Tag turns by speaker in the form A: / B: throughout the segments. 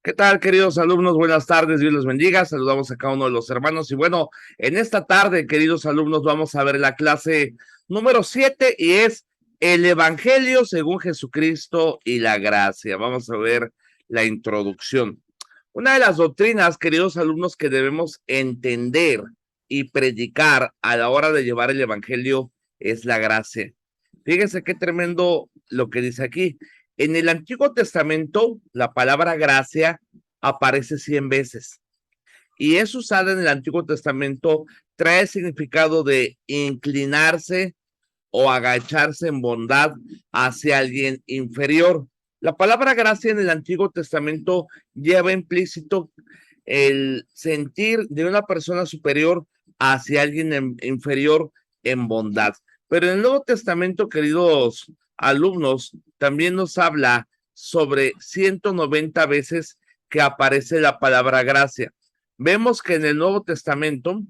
A: ¿Qué tal, queridos alumnos? Buenas tardes, Dios los bendiga. Saludamos a cada uno de los hermanos. Y bueno, en esta tarde, queridos alumnos, vamos a ver la clase número 7 y es el Evangelio según Jesucristo y la gracia. Vamos a ver la introducción. Una de las doctrinas, queridos alumnos, que debemos entender y predicar a la hora de llevar el Evangelio es la gracia. Fíjense qué tremendo lo que dice aquí. En el Antiguo Testamento, la palabra gracia aparece 100 veces y es usada en el Antiguo Testamento, trae significado de inclinarse o agacharse en bondad hacia alguien inferior. La palabra gracia en el Antiguo Testamento lleva implícito el sentir de una persona superior hacia alguien inferior en bondad. Pero en el Nuevo Testamento, queridos alumnos, también nos habla sobre 190 veces que aparece la palabra gracia. Vemos que en el Nuevo Testamento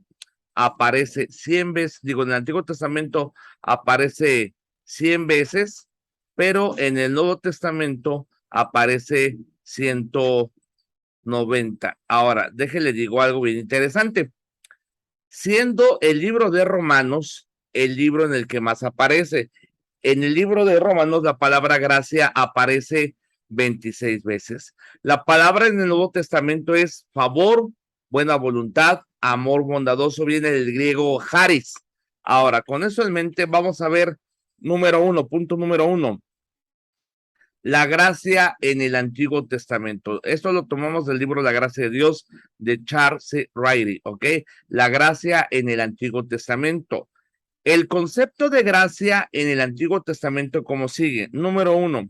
A: aparece 100 veces, digo, en el Antiguo Testamento aparece 100 veces, pero en el Nuevo Testamento aparece 190. Ahora, déjele digo algo bien interesante. Siendo el libro de Romanos el libro en el que más aparece. En el libro de Romanos la palabra gracia aparece 26 veces. La palabra en el Nuevo Testamento es favor, buena voluntad, amor bondadoso, viene del griego charis. Ahora, con eso en mente, vamos a ver punto número uno, la gracia en el Antiguo Testamento. Esto lo tomamos del libro La Gracia de Dios de Charles C. Riley, ¿ok? La gracia en el Antiguo Testamento. El concepto de gracia en el Antiguo Testamento como sigue. Número uno,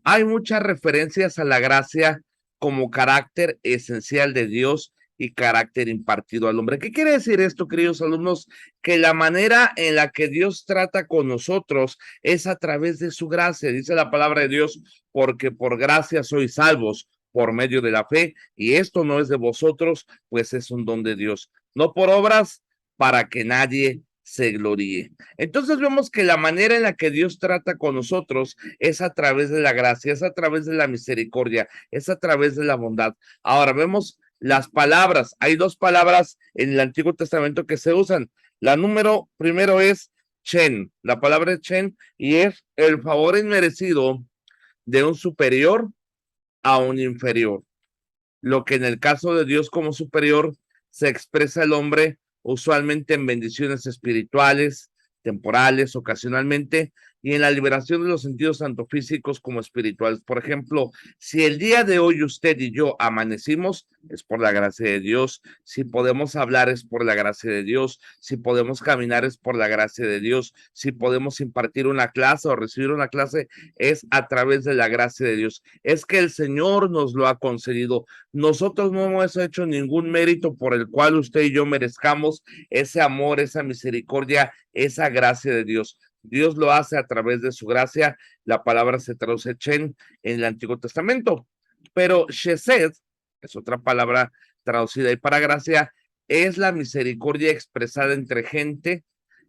A: hay muchas referencias a la gracia como carácter esencial de Dios y carácter impartido al hombre. ¿Qué quiere decir esto, queridos alumnos? Que la manera en la que Dios trata con nosotros es a través de su gracia. Dice la palabra de Dios, porque por gracia sois salvos por medio de la fe, y esto no es de vosotros, pues es un don de Dios, no por obras para que nadie se gloríe. Entonces vemos que la manera en la que Dios trata con nosotros es a través de la gracia, es a través de la misericordia, es a través de la bondad. Ahora vemos las palabras. Hay dos palabras en el Antiguo Testamento que se usan. La número primero es chen, la palabra es chen, y es el favor inmerecido de un superior a un inferior. Lo que en el caso de Dios como superior se expresa el hombre usualmente en bendiciones espirituales, temporales, ocasionalmente, y en la liberación de los sentidos tanto físicos como espirituales. Por ejemplo, si el día de hoy usted y yo amanecimos, es por la gracia de Dios. Si podemos hablar, es por la gracia de Dios. Si podemos caminar, es por la gracia de Dios. Si podemos impartir una clase o recibir una clase, es a través de la gracia de Dios. Es que el Señor nos lo ha concedido. Nosotros no hemos hecho ningún mérito por el cual usted y yo merezcamos ese amor, esa misericordia, esa gracia de Dios. Dios lo hace a través de su gracia. La palabra se traduce chen en el Antiguo Testamento, pero chesed es otra palabra traducida y para gracia, es la misericordia expresada entre gente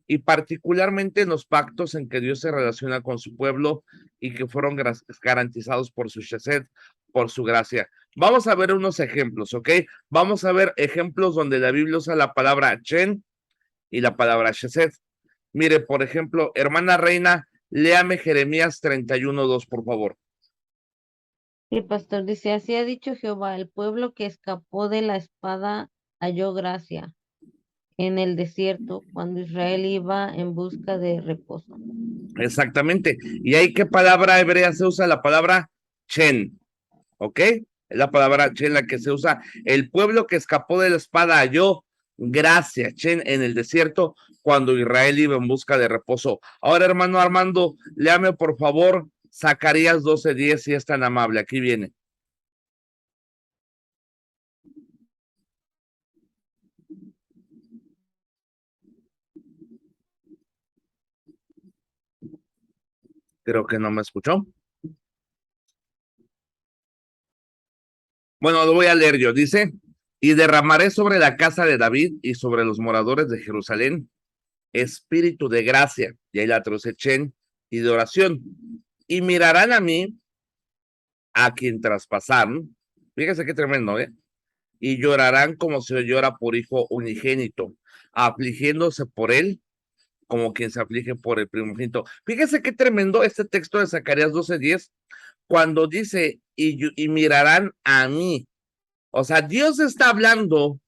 A: y particularmente en los pactos en que Dios se relaciona con su pueblo y que fueron garantizados por su chesed, por su gracia. Vamos a ver unos ejemplos, ¿ok? Vamos a ver ejemplos donde la Biblia usa la palabra chen y la palabra chesed. Mire, por ejemplo, hermana Reina, léame Jeremías 31:2, por favor.
B: El pastor dice, así ha dicho Jehová, el pueblo que escapó de la espada halló gracia en el desierto, cuando Israel iba en busca de reposo.
A: Exactamente. ¿Y ahí qué palabra hebrea se usa? La palabra chen, ¿ok? Es la palabra chen la que se usa. El pueblo que escapó de la espada halló gracia, chen, en el desierto, cuando Israel iba en busca de reposo. Ahora, hermano Armando, léame por favor Zacarías 12:10, si es tan amable. Aquí viene. Creo que no me escuchó. Bueno, lo voy a leer yo. Dice, y derramaré sobre la casa de David y sobre los moradores de Jerusalén espíritu de gracia, y ahí la traduce chen, y de oración. Y mirarán a mí, a quien traspasaron, Fíjese qué tremendo, ¿eh? Y llorarán como se llora por hijo unigénito, afligiéndose por él como quien se aflige por el primogénito. Fíjese qué tremendo este texto de Zacarías 12:10, cuando dice, y mirarán a mí. O sea, Dios está hablando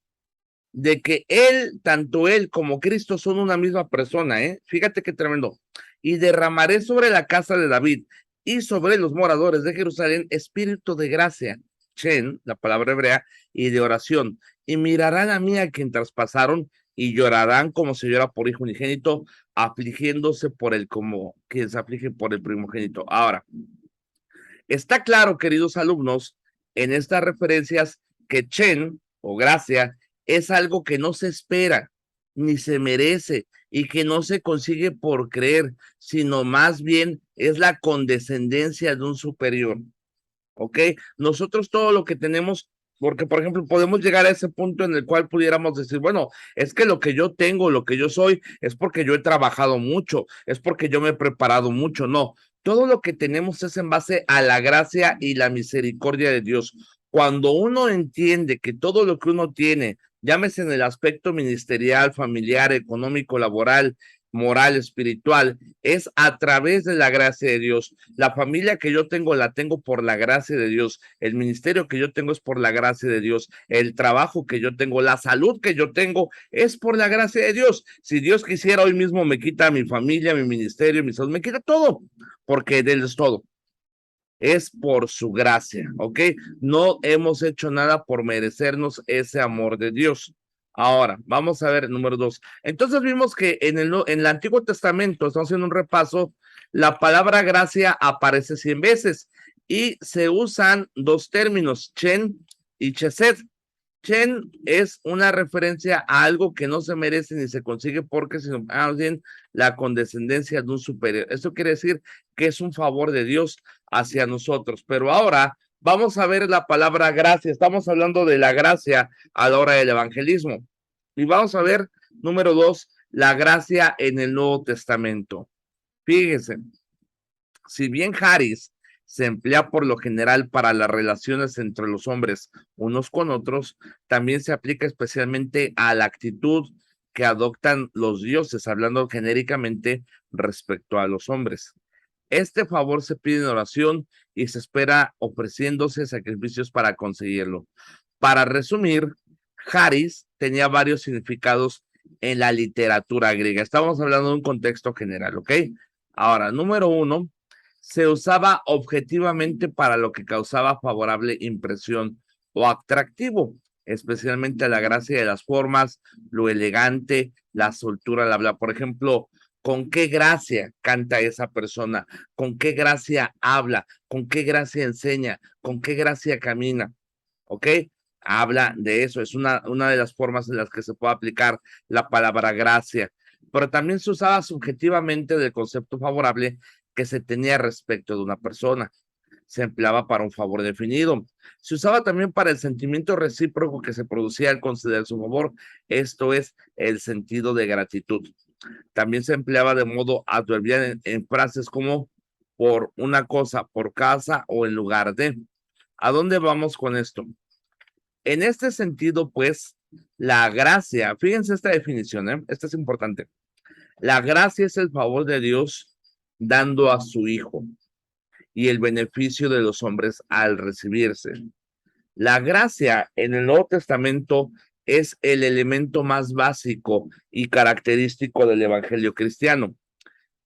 A: de que él, tanto él como Cristo son una misma persona, ¿eh? Fíjate qué tremendo. Y derramaré sobre la casa de David y sobre los moradores de Jerusalén espíritu de gracia, Chen, la palabra hebrea, y de oración. Y mirarán a mí a quien traspasaron y llorarán como se llora por hijo unigénito, afligiéndose por el como quien se aflige por el primogénito. Ahora, está claro, queridos alumnos, en estas referencias que Chen o gracia es algo que no se espera ni se merece y que no se consigue por creer, sino más bien es la condescendencia de un superior. ¿Ok? Nosotros todo lo que tenemos, porque por ejemplo podemos llegar a ese punto en el cual pudiéramos decir, bueno, es que lo que yo tengo, lo que yo soy, es porque yo he trabajado mucho, es porque yo me he preparado mucho, no, todo lo que tenemos es en base a la gracia y la misericordia de Dios. Cuando uno entiende que todo lo que uno tiene, llámese en el aspecto ministerial, familiar, económico, laboral, moral, espiritual, es a través de la gracia de Dios. La familia que yo tengo la tengo por la gracia de Dios. El ministerio que yo tengo es por la gracia de Dios. El trabajo que yo tengo, la salud que yo tengo es por la gracia de Dios. Si Dios quisiera hoy mismo me quita mi familia, mi ministerio, mi salud, me quita todo, porque de Él es todo. Es por su gracia, ¿ok? No hemos hecho nada por merecernos ese amor de Dios. Ahora, vamos a ver, número 2. Entonces vimos que en el Antiguo Testamento, estamos haciendo un repaso, la palabra gracia aparece 100 veces y se usan dos términos, chen y chesed. Chen es una referencia a algo que no se merece ni se consigue porque, sino más bien la condescendencia de un superior. Eso quiere decir que es un favor de Dios hacia nosotros. Pero ahora vamos a ver la palabra gracia. Estamos hablando de la gracia a la hora del evangelismo. Y vamos a ver, número 2, la gracia en el Nuevo Testamento. Fíjense, si bien Haris se emplea por lo general para las relaciones entre los hombres unos con otros, también se aplica especialmente a la actitud que adoptan los dioses, hablando genéricamente respecto a los hombres. Este favor se pide en oración y se espera ofreciéndose sacrificios para conseguirlo. Para resumir, Haris tenía varios significados en la literatura griega. Estamos hablando de un contexto general, ¿ok? Ahora, número 1, se usaba objetivamente para lo que causaba favorable impresión o atractivo, especialmente la gracia de las formas, lo elegante, la soltura al hablar. Por ejemplo, con qué gracia canta esa persona, con qué gracia habla, con qué gracia enseña, con qué gracia camina, ¿ok? Habla de eso, es una de las formas en las que se puede aplicar la palabra gracia, pero también se usaba subjetivamente del concepto favorable que se tenía respecto de una persona. Se empleaba para un favor definido. Se usaba también para el sentimiento recíproco que se producía al conceder su favor, esto es el sentido de gratitud. También se empleaba de modo adverbial en frases como por una cosa, por casa o en lugar de. ¿A dónde vamos con esto? En este sentido, pues, la gracia, fíjense esta definición, esta es importante. La gracia es el favor de Dios dando a su Hijo y el beneficio de los hombres al recibirse. La gracia en el Nuevo Testamento es el elemento más básico y característico del Evangelio cristiano.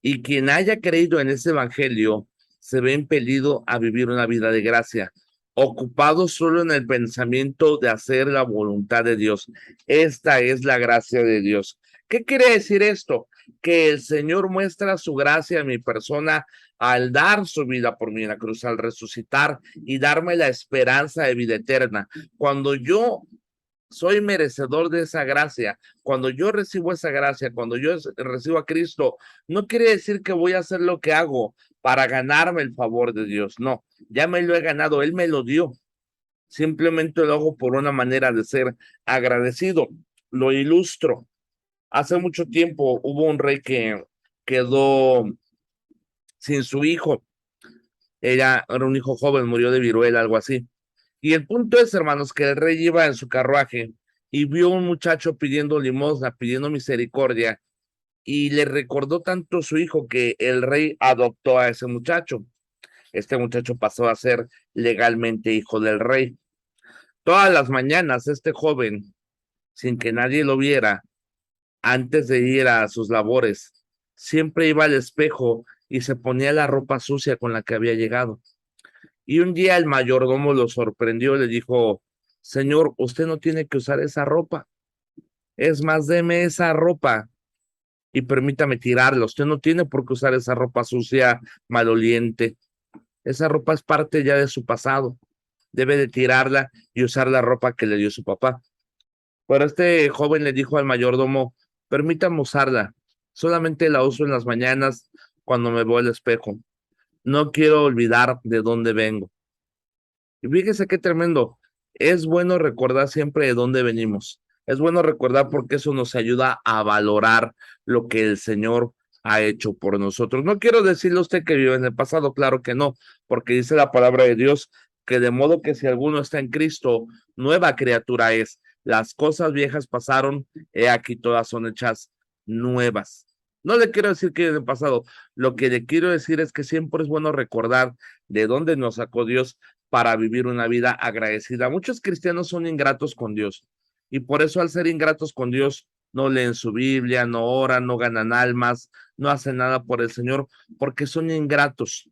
A: Y quien haya creído en ese Evangelio se ve impelido a vivir una vida de gracia, ocupado solo en el pensamiento de hacer la voluntad de Dios. Esta es la gracia de Dios. ¿Qué quiere decir esto? Que el Señor muestra su gracia a mi persona al dar su vida por mí en la cruz, al resucitar y darme la esperanza de vida eterna. Cuando yo soy merecedor de esa gracia, cuando yo recibo esa gracia, cuando yo recibo a Cristo, no quiere decir que voy a hacer lo que hago para ganarme el favor de Dios, no, ya me lo he ganado, Él me lo dio, simplemente lo hago por una manera de ser agradecido. Lo ilustro. Hace mucho tiempo hubo un rey que quedó sin su hijo, era un hijo joven, murió de viruela, algo así. Y el punto es, hermanos, que el rey iba en su carruaje y vio un muchacho pidiendo limosna, pidiendo misericordia, y le recordó tanto su hijo que el rey adoptó a ese muchacho. Este muchacho pasó a ser legalmente hijo del rey. Todas las mañanas este joven, sin que nadie lo viera, antes de ir a sus labores, siempre iba al espejo y se ponía la ropa sucia con la que había llegado. Y un día el mayordomo lo sorprendió, le dijo: Señor, usted no tiene que usar esa ropa. Es más, deme esa ropa y permítame tirarla. Usted no tiene por qué usar esa ropa sucia, maloliente. Esa ropa es parte ya de su pasado. Debe de tirarla y usar la ropa que le dio su papá. Pero este joven le dijo al mayordomo: permítame usarla. Solamente la uso en las mañanas cuando me veo al espejo. No quiero olvidar de dónde vengo. Y fíjese qué tremendo. Es bueno recordar siempre de dónde venimos. Es bueno recordar porque eso nos ayuda a valorar lo que el Señor ha hecho por nosotros. No quiero decirle a usted que vive en el pasado, claro que no, porque dice la palabra de Dios que de modo que si alguno está en Cristo, nueva criatura es. Las cosas viejas pasaron, he aquí todas son hechas nuevas. No le quiero decir que vive en el pasado, lo que le quiero decir es que siempre es bueno recordar de dónde nos sacó Dios para vivir una vida agradecida. Muchos cristianos son ingratos con Dios y por eso al ser ingratos con Dios no leen su Biblia, no oran, no ganan almas, no hacen nada por el Señor porque son ingratos.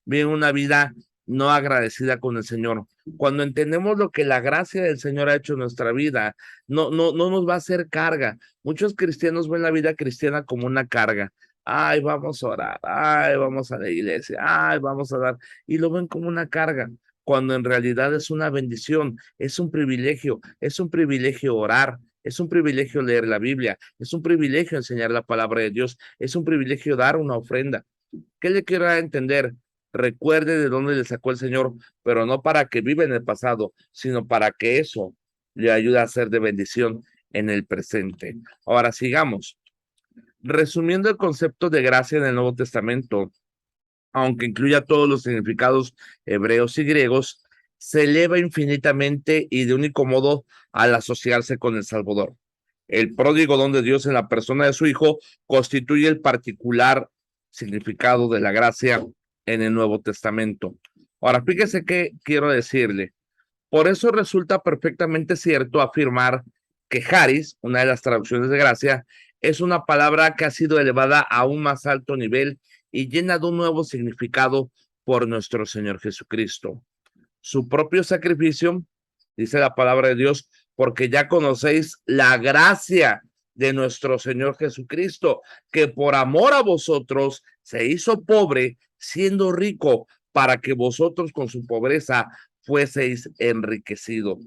A: Viven una vida no agradecida con el Señor. Cuando entendemos lo que la gracia del Señor ha hecho en nuestra vida, no nos va a hacer carga. Muchos cristianos ven la vida cristiana como una carga. Ay, vamos a orar, ay, vamos a la iglesia, ay, vamos a dar, y lo ven como una carga, cuando en realidad es una bendición, es un privilegio orar, es un privilegio leer la Biblia, es un privilegio enseñar la palabra de Dios, es un privilegio dar una ofrenda. ¿Qué le quiero dar a entender? Recuerde de dónde le sacó el Señor, pero no para que viva en el pasado, sino para que eso le ayude a ser de bendición en el presente. Ahora sigamos. Resumiendo el concepto de gracia en el Nuevo Testamento, aunque incluya todos los significados hebreos y griegos, se eleva infinitamente y de único modo al asociarse con el Salvador. El pródigo don de Dios en la persona de su Hijo constituye el particular significado de la gracia en el Nuevo Testamento. Ahora, fíjese qué quiero decirle. Por eso resulta perfectamente cierto afirmar que Charis, una de las traducciones de gracia, es una palabra que ha sido elevada a un más alto nivel y llena de un nuevo significado por nuestro Señor Jesucristo. Su propio sacrificio, dice la palabra de Dios, porque ya conocéis la gracia de nuestro Señor Jesucristo, que por amor a vosotros se hizo pobre, siendo rico, para que vosotros con su pobreza fueseis enriquecidos.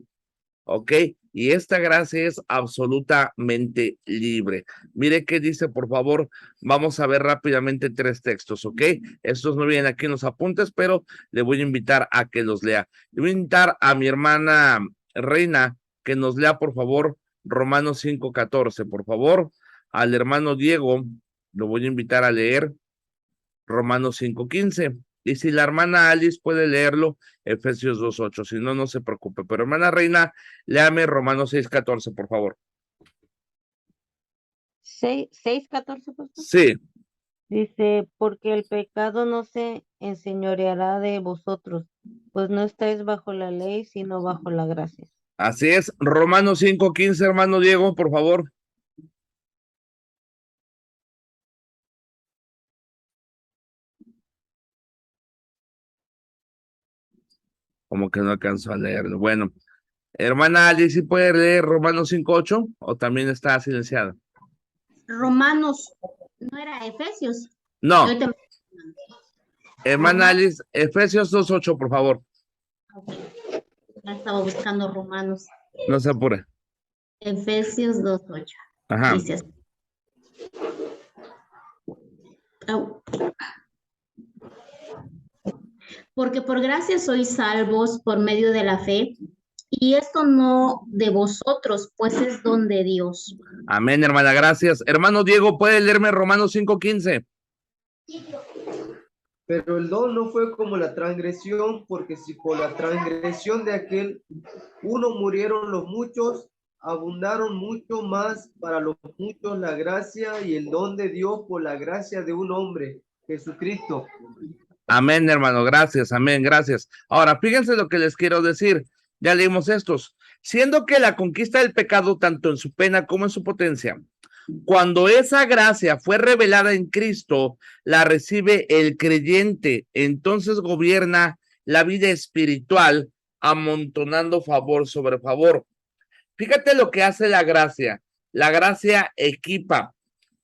A: ¿Ok? Y esta gracia es absolutamente libre. Mire qué dice, por favor. Vamos a ver rápidamente tres textos, ¿ok? Estos no vienen aquí en los apuntes, pero le voy a invitar a que los lea. Le voy a invitar a mi hermana Reina que nos lea, por favor, Romanos 5:14, por favor. Al hermano Diego lo voy a invitar a leer Romanos 5:15. Y si la hermana Alice puede leerlo, Efesios 2:8. Si no, no se preocupe. Pero hermana Reina, léame Romanos 6:14, por favor.
B: 6:14, pastor.
A: Sí,
B: Dice, porque el pecado no se enseñoreará de vosotros, pues no estáis bajo la ley, sino bajo la gracia.
A: así es. Romanos 5:15, hermano Diego, por favor. Como que no alcanzó a leerlo. Bueno, hermana Alice, ¿sí puede leer Romanos 5:8 o también está silenciada?
C: Romanos, no era Efesios.
A: No,
C: Ahorita
A: hermana
C: Romanos,
A: Alice, Efesios 2:8, por favor.
C: ya estaba buscando Romanos.
A: No se apure.
C: Efesios 2:8.
A: Ajá.
C: Dice así. Au. Porque por gracia sois salvos por medio de la fe, y esto no de vosotros, pues es don de Dios.
A: Amén, hermana, gracias. Hermano Diego, ¿puede leerme Romanos 5:15?
D: Pero el don no fue como la transgresión, porque si por la transgresión de aquel uno murieron los muchos, abundaron mucho más para los muchos la gracia y el don de Dios por la gracia de un hombre, Jesucristo.
A: Amén, hermano, gracias, amén, gracias. Ahora, fíjense lo que les quiero decir. Ya leímos estos. Siendo que la conquista del pecado, tanto en su pena como en su potencia, cuando esa gracia fue revelada en Cristo, la recibe el creyente, entonces gobierna la vida espiritual, amontonando favor sobre favor. Fíjate lo que hace la gracia. La gracia equipa,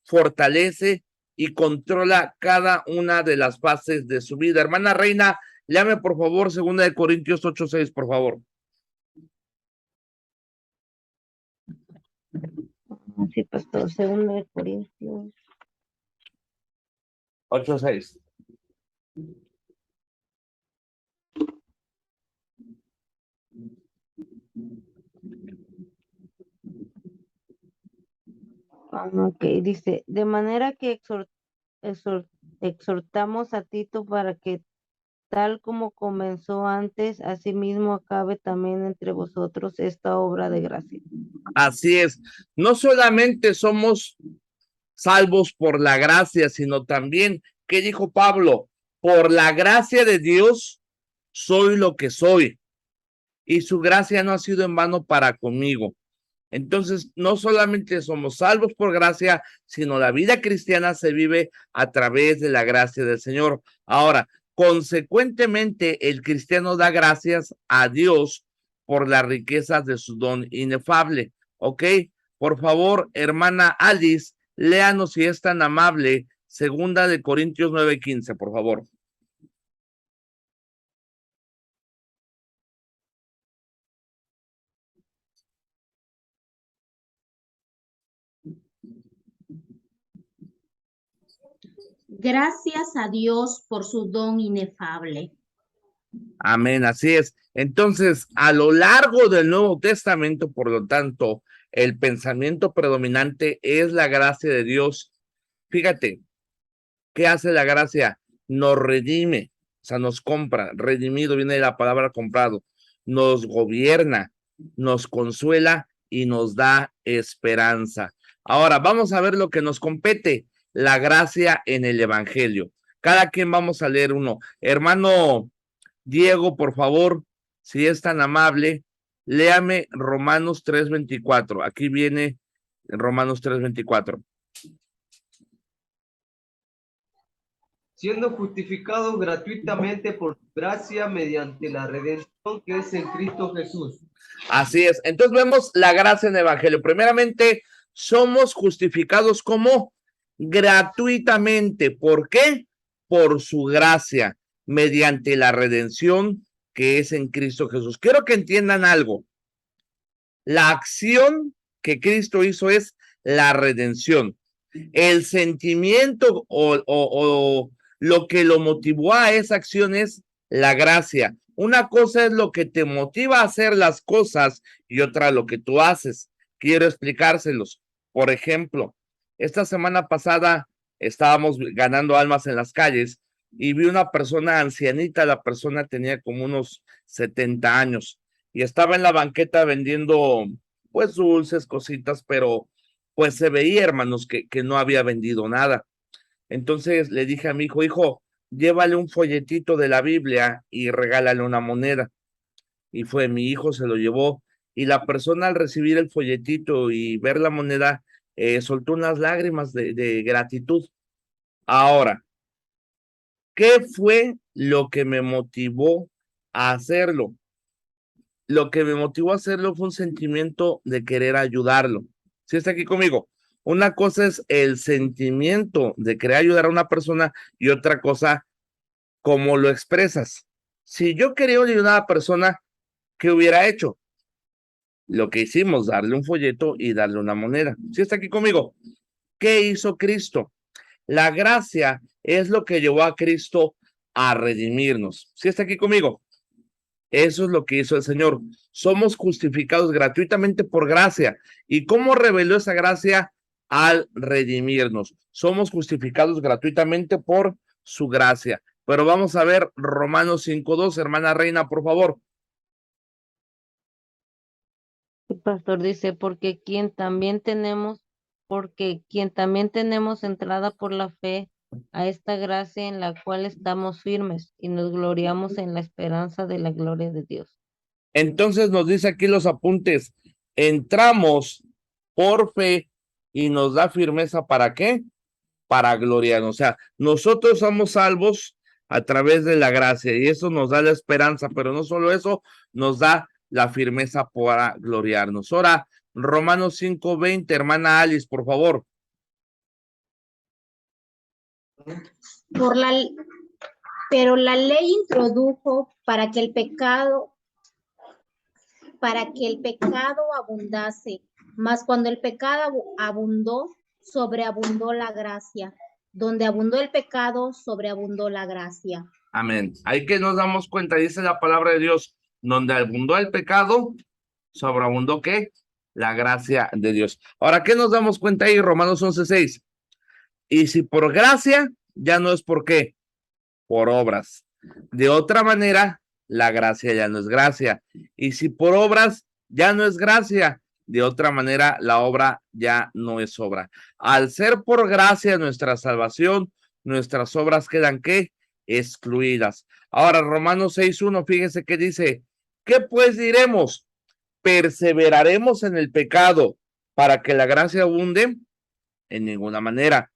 A: fortalece y controla cada una de las fases de su vida. Hermana Reina, léame por favor 2 Corintios 8:6, por favor.
B: Sí, pastor, 2 Corintios.
A: 8:6.
B: Ok, dice, de manera que exhortamos a Tito para que tal como comenzó antes, asimismo acabe también entre vosotros esta obra de gracia.
A: Así es. No solamente somos salvos por la gracia, sino también, ¿qué dijo Pablo? Por la gracia de Dios soy lo que soy, y su gracia no ha sido en vano para conmigo. Entonces, no solamente somos salvos por gracia, sino la vida cristiana se vive a través de la gracia del Señor. Ahora, consecuentemente, el cristiano da gracias a Dios por las riquezas de su don inefable. ¿Ok? Por favor, hermana Alice, léanos si es tan amable, 2 Corintios 9:15, por favor.
C: Gracias a Dios por su don inefable.
A: Amén, así es. Entonces, a lo largo del Nuevo Testamento, por lo tanto, el pensamiento predominante es la gracia de Dios. Fíjate, ¿qué hace la gracia? Nos redime, o sea, nos compra. Redimido viene de la palabra comprado. Nos gobierna, nos consuela y nos da esperanza. Ahora, vamos a ver lo que nos compete, la gracia en el Evangelio. Cada quien vamos a leer uno. Hermano Diego, por favor, si es tan amable, léame Romanos 3:24. Aquí viene Romanos 3:24.
D: Siendo justificados gratuitamente por gracia mediante la redención que es en Cristo Jesús.
A: Así es. Entonces vemos la gracia en el Evangelio. Primeramente, somos justificados como gratuitamente. ¿Por qué? Por su gracia, mediante la redención que es en Cristo Jesús. Quiero que entiendan algo. La acción que Cristo hizo es la redención. El sentimiento o lo que lo motivó a esa acción es la gracia. Una cosa es lo que te motiva a hacer las cosas y otra lo que tú haces. Quiero explicárselos. Por ejemplo, esta semana pasada estábamos ganando almas en las calles y vi una persona ancianita, la persona tenía como unos 70 años y estaba en la banqueta vendiendo pues dulces, cositas, pero pues se veía, hermanos, que no había vendido nada. Entonces le dije a mi hijo, hijo, llévale un folletito de la Biblia y regálale una moneda. Y fue mi hijo, se lo llevó. Y la persona al recibir el folletito y ver la moneda, soltó unas lágrimas de gratitud. Ahora, ¿qué fue lo que me motivó a hacerlo? Lo que me motivó a hacerlo fue un sentimiento de querer ayudarlo. ¿Sí está aquí conmigo? Una cosa es el sentimiento de querer ayudar a una persona y otra cosa, cómo lo expresas. Si yo quería ayudar a una persona, ¿qué hubiera hecho? Lo que hicimos, darle un folleto y darle una moneda. ¿Sí está aquí conmigo? ¿Qué hizo Cristo? La gracia es lo que llevó a Cristo a redimirnos. ¿Sí está aquí conmigo? Eso es lo que hizo el Señor. Somos justificados gratuitamente por gracia. ¿Y cómo reveló esa gracia? Al redimirnos. Somos justificados gratuitamente por su gracia. pero vamos a ver Romanos 5:2, hermana Reina, por favor.
B: El pastor dice, porque quien también tenemos entrada por la fe a esta gracia en la cual estamos firmes y nos gloriamos en la esperanza de la gloria de Dios.
A: Entonces nos dice aquí los apuntes, entramos por fe y nos da firmeza, ¿para qué? Para gloriarnos. O sea, nosotros somos salvos a través de la gracia y eso nos da la esperanza, pero no solo eso, nos da la firmeza para gloriarnos. Ahora, Romanos 5:20, hermana Alice, por favor.
C: Por la, pero la ley introdujo para que el pecado abundase. Mas cuando el pecado abundó, sobreabundó la gracia. Donde abundó el pecado, sobreabundó la gracia.
A: Amén. Ahí que nos damos cuenta, dice la palabra de Dios, donde abundó el pecado, sobreabundó ¿qué? La gracia de Dios. Ahora, ¿qué nos damos cuenta ahí? Romanos 11:6. Y si por gracia, ya no es por qué, por obras. De otra manera, la gracia ya no es gracia. Y si por obras, ya no es gracia. De otra manera, la obra ya no es obra. Al ser por gracia nuestra salvación, nuestras obras quedan ¿qué? Excluidas. Ahora, Romanos 6:1, fíjense que dice, ¿qué pues diremos? ¿Perseveraremos en el pecado para que la gracia abunde? En ninguna manera.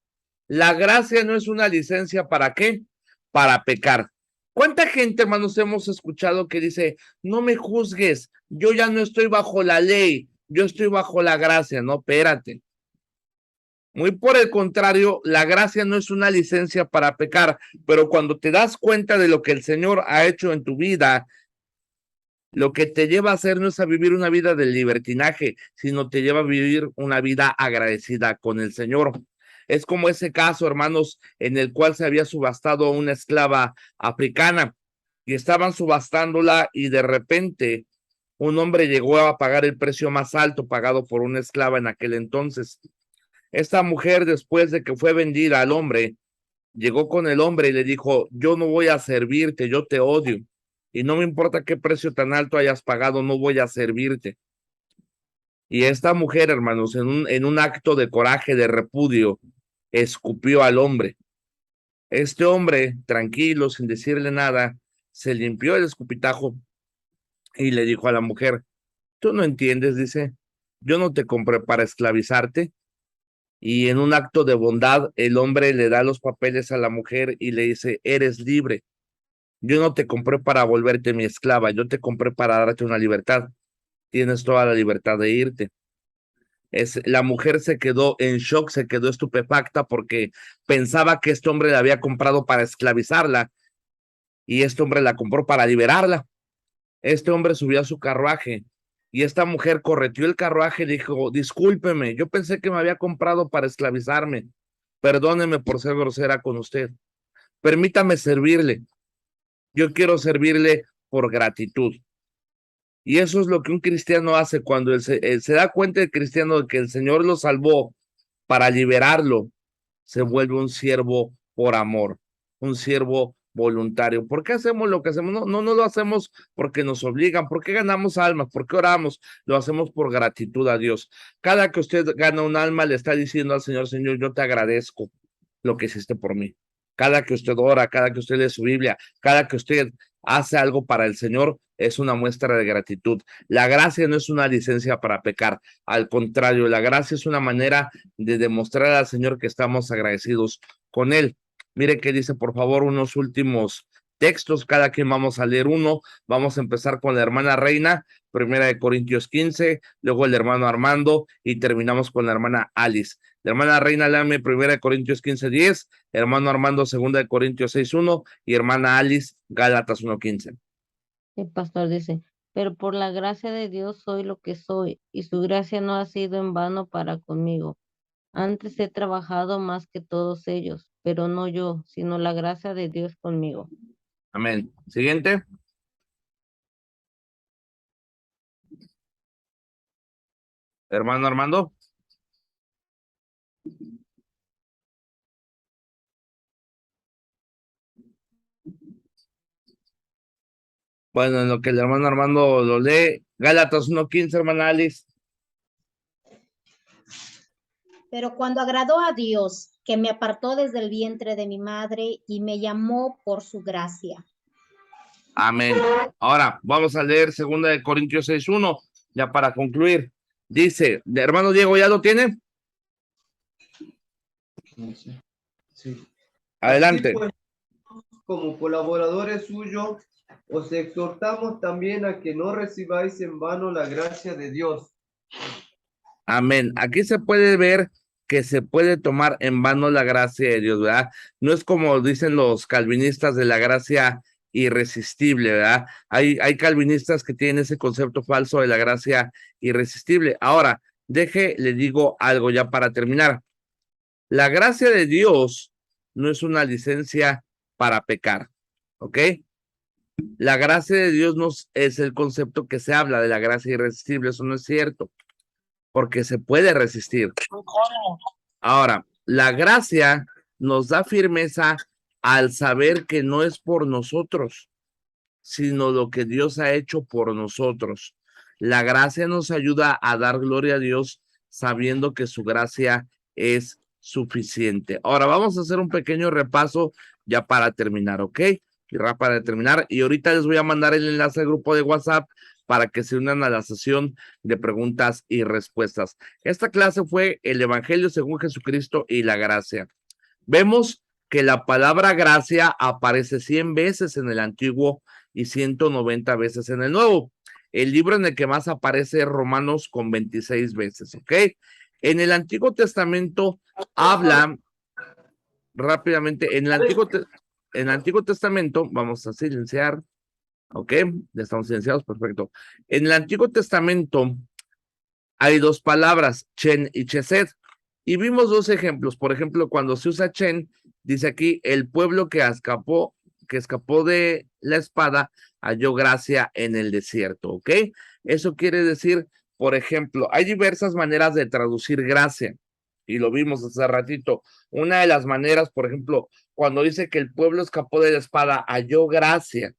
A: La gracia no es una licencia ¿para qué? Para pecar. ¿Cuánta gente, hermanos, hemos escuchado que dice, no me juzgues, yo ya no estoy bajo la ley, yo estoy bajo la gracia? No, espérate. Muy por el contrario, la gracia no es una licencia para pecar, pero cuando te das cuenta de lo que el Señor ha hecho en tu vida, lo que te lleva a hacer no es a vivir una vida de libertinaje, sino te lleva a vivir una vida agradecida con el Señor. Es como ese caso, hermanos, en el cual se había subastado a una esclava africana y estaban subastándola y de repente un hombre llegó a pagar el precio más alto pagado por una esclava en aquel entonces. Esta mujer, después de que fue vendida al hombre, llegó con el hombre y le dijo, yo no voy a servirte, yo te odio. Y no me importa qué precio tan alto hayas pagado, no voy a servirte. Y esta mujer, hermanos, en un acto de coraje, de repudio, escupió al hombre. Este hombre, tranquilo, sin decirle nada, se limpió el escupitajo y le dijo a la mujer, tú no entiendes, dice, yo no te compré para esclavizarte. Y en un acto de bondad, el hombre le da los papeles a la mujer y le dice, eres libre. Yo no te compré para volverte mi esclava, yo te compré para darte una libertad. Tienes toda la libertad de irte. La mujer se quedó en shock, se quedó estupefacta porque pensaba que este hombre la había comprado para esclavizarla y este hombre la compró para liberarla. Este hombre subió a su carruaje y esta mujer correteó el carruaje y dijo, discúlpeme, yo pensé que me había comprado para esclavizarme. Perdóneme por ser grosera con usted. Permítame servirle. Yo quiero servirle por gratitud. Y eso es lo que un cristiano hace cuando se da cuenta el cristiano de que el Señor lo salvó para liberarlo, se vuelve un siervo por amor, un siervo voluntario. ¿Por qué hacemos lo que hacemos? No lo hacemos porque nos obligan. ¿Por qué ganamos almas? ¿Por qué oramos? Lo hacemos por gratitud a Dios. Cada que usted gana un alma, le está diciendo al Señor, Señor, yo te agradezco lo que hiciste por mí. Cada que usted ora, cada que usted lee su Biblia, cada que usted hace algo para el Señor, es una muestra de gratitud. La gracia no es una licencia para pecar. Al contrario, la gracia es una manera de demostrar al Señor que estamos agradecidos con Él. Mire qué dice, por favor, unos últimos textos. Cada quien vamos a leer uno. Vamos a empezar con la hermana Reina, 1 Corintios 15, luego el hermano Armando y terminamos con la hermana Alice. La hermana Reina, léame 1 Corintios 15:10, hermano Armando, 2 Corintios 6:1 y hermana Alice, Gálatas 1:15.
B: El pastor dice, pero por la gracia de Dios soy lo que soy, y su gracia no ha sido en vano para conmigo. Antes he trabajado más que todos ellos, pero no yo, sino la gracia de Dios conmigo.
A: Amén. Siguiente. Hermano Armando. Bueno, en lo que el hermano Armando lo lee, Gálatas 1:15, hermana Alice.
C: Pero cuando agradó a Dios, que me apartó desde el vientre de mi madre y me llamó por su gracia.
A: Amén. Ahora vamos a leer 2 Corintios 6:1, ya para concluir. Dice, hermano Diego, ¿ya lo tiene?
D: Sí.
A: Adelante.
D: Así pues, como colaboradores suyos, os exhortamos también a que no recibáis en vano la gracia de Dios.
A: Amén. Aquí se puede ver que se puede tomar en vano la gracia de Dios, ¿verdad? No es como dicen los calvinistas de la gracia irresistible, ¿verdad? Hay calvinistas que tienen ese concepto falso de la gracia irresistible. Ahora, le digo algo ya para terminar. La gracia de Dios no es una licencia para pecar, ¿ok? La gracia de Dios no es el concepto que se habla de la gracia irresistible, eso no es cierto, porque se puede resistir. Ahora, la gracia nos da firmeza al saber que no es por nosotros, sino lo que Dios ha hecho por nosotros. La gracia nos ayuda a dar gloria a Dios sabiendo que su gracia es suficiente. Ahora vamos a hacer un pequeño repaso ya para terminar, ¿ok? Para terminar, y ahorita les voy a mandar el enlace al grupo de WhatsApp para que se unan a la sesión de preguntas y respuestas. Esta clase fue el Evangelio según Jesucristo y la gracia. Vemos que la palabra gracia aparece 100 veces en el Antiguo y 190 veces en el Nuevo. El libro en el que más aparece es Romanos con 26 veces, ¿ok? En el Antiguo Testamento habla rápidamente, en el Antiguo Testamento, vamos a silenciar, ¿ok? Ya estamos silenciados, perfecto. En el Antiguo Testamento hay dos palabras, chen y chesed, y vimos dos ejemplos. Por ejemplo, cuando se usa chen, dice aquí, el pueblo que escapó de la espada halló gracia en el desierto, ¿ok? Eso quiere decir, por ejemplo, hay diversas maneras de traducir gracia, y lo vimos hace ratito. Una de las maneras, por ejemplo, cuando dice que el pueblo escapó de la espada, halló gracia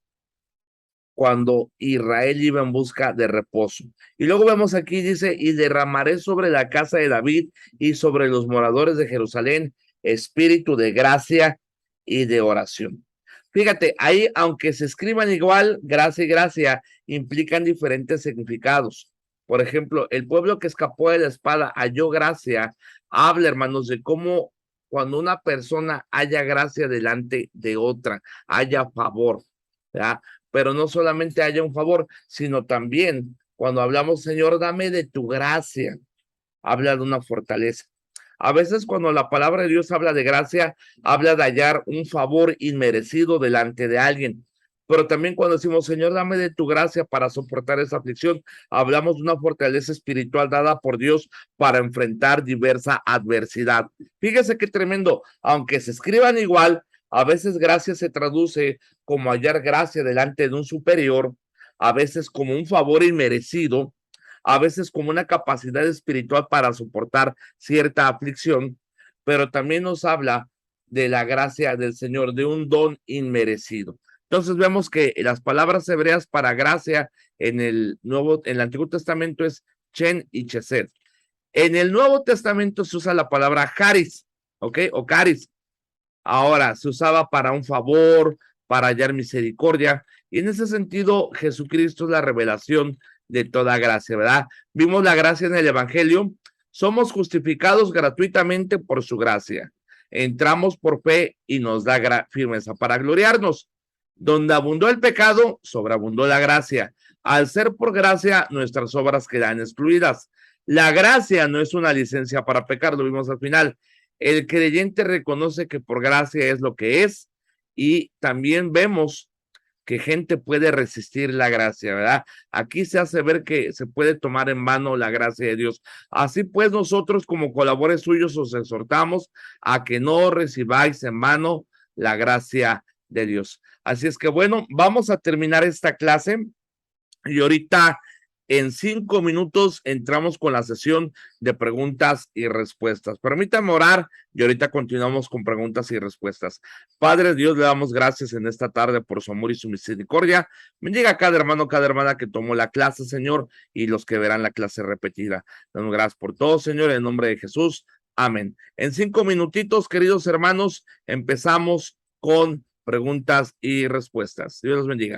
A: cuando Israel iba en busca de reposo. Y luego vemos aquí, dice, y derramaré sobre la casa de David y sobre los moradores de Jerusalén espíritu de gracia y de oración. Fíjate, ahí, aunque se escriban igual, gracia y gracia implican diferentes significados. Por ejemplo, el pueblo que escapó de la espada halló gracia. Habla, hermanos, de cómo cuando una persona haya gracia delante de otra, haya favor, ¿verdad? Pero no solamente haya un favor, sino también cuando hablamos, Señor, dame de tu gracia, habla de una fortaleza. A veces cuando la palabra de Dios habla de gracia, habla de hallar un favor inmerecido delante de alguien. Pero también cuando decimos, Señor, dame de tu gracia para soportar esa aflicción, hablamos de una fortaleza espiritual dada por Dios para enfrentar diversa adversidad. Fíjese qué tremendo, aunque se escriban igual, a veces gracia se traduce como hallar gracia delante de un superior, a veces como un favor inmerecido, a veces como una capacidad espiritual para soportar cierta aflicción, pero también nos habla de la gracia del Señor, de un don inmerecido. Entonces vemos que las palabras hebreas para gracia en el Antiguo Testamento es chen y chesed. En el Nuevo Testamento se usa la palabra charis, ¿ok? O caris. Ahora se usaba para un favor, para hallar misericordia, y en ese sentido Jesucristo es la revelación de toda gracia, ¿verdad? Vimos la gracia en el Evangelio, somos justificados gratuitamente por su gracia, entramos por fe y nos da firmeza para gloriarnos. Donde abundó el pecado, sobreabundó la gracia. Al ser por gracia, nuestras obras quedan excluidas. La gracia no es una licencia para pecar, lo vimos al final. El creyente reconoce que por gracia es lo que es, y también vemos que gente puede resistir la gracia, ¿verdad? Aquí se hace ver que se puede tomar en vano la gracia de Dios. Así pues, nosotros como colaboradores suyos os exhortamos a que no recibáis en vano la gracia de Dios. Así es que bueno, vamos a terminar esta clase y ahorita En 5 minutos entramos con la sesión de preguntas y respuestas. Permítame orar y ahorita continuamos con preguntas y respuestas. Padre Dios, le damos gracias en esta tarde por su amor y su misericordia. Bendiga a cada hermano, cada hermana que tomó la clase, Señor, y los que verán la clase repetida. Damos gracias por todo, Señor, en nombre de Jesús. Amén. En 5 minutitos, queridos hermanos, empezamos con preguntas y respuestas. Dios los bendiga.